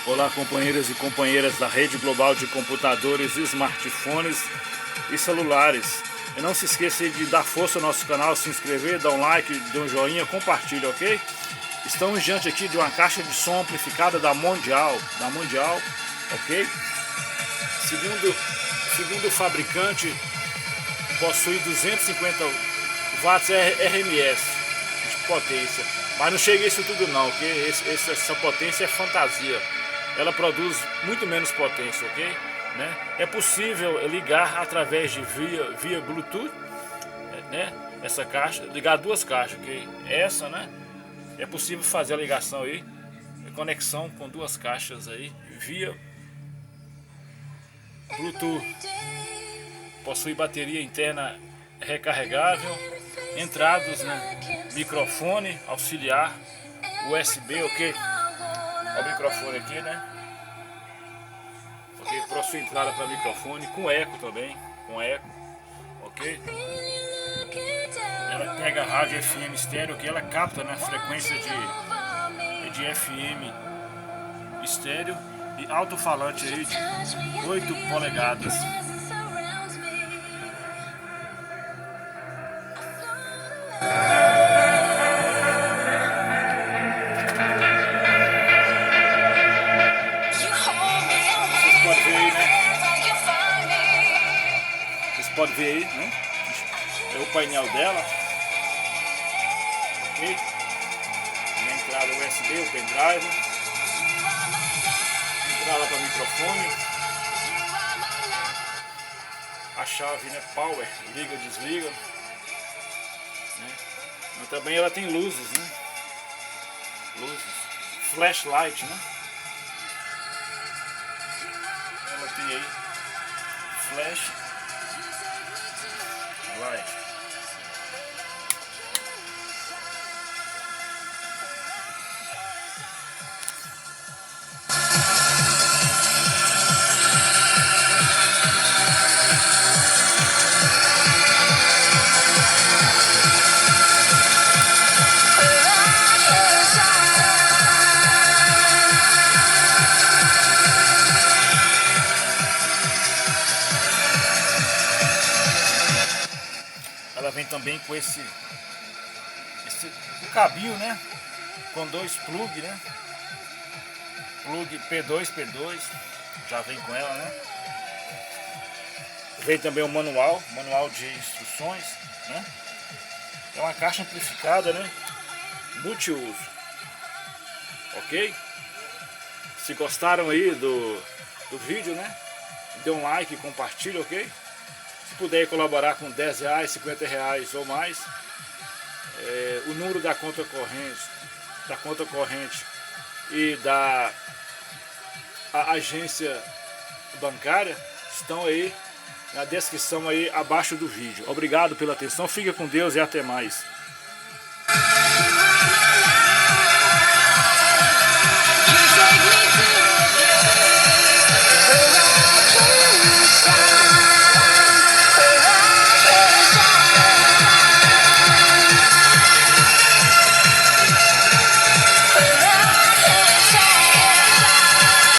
Olá, companheiras e companheiras da rede global de computadores, smartphones e celulares. E não se esqueça de dar força ao nosso canal, se inscrever, dar um like, dar um joinha, compartilha, ok? Estamos diante aqui de uma caixa de som amplificada da Mondial, ok? Segundo o fabricante, possui 250 watts RMS de potência, mas não chega a isso tudo não, ok? Essa potência é fantasia. Ela produz muito menos potência, ok? Né? É possível ligar através de via Bluetooth, né? Essa caixa, ligar duas caixas, ok? Essa, né? É possível fazer a ligação aí, a conexão com duas caixas aí via Bluetooth. Possui bateria interna recarregável, entradas, né? Microfone auxiliar, USB, ok? Olha o microfone aqui, né? Ok, possui entrada para microfone, com eco também, ok? Ela pega a rádio FM estéreo, que ela capta na frequência de FM estéreo e alto-falante aí de 8 polegadas. Vocês podem ver aí, né? É o painel dela, ok? Minha entrada USB, o pendrive, entrada para microfone, a chave, né? Power, liga, desliga, né? Mas também ela tem luzes, né? Flashlight, né? Ela tem aí flashlight. Ela vem também com esse cabinho, né? Com dois plug, né? Plug P2, já vem com ela, né? Vem também o manual de instruções, né? É uma caixa amplificada, né? Multiuso, ok? Se gostaram aí do vídeo, né? Dê um like, compartilhe, ok? Se puder colaborar com R$10, R$50 ou mais, o número da conta corrente e da agência bancária estão aí na descrição aí abaixo do vídeo. Obrigado pela atenção, fica com Deus e até mais.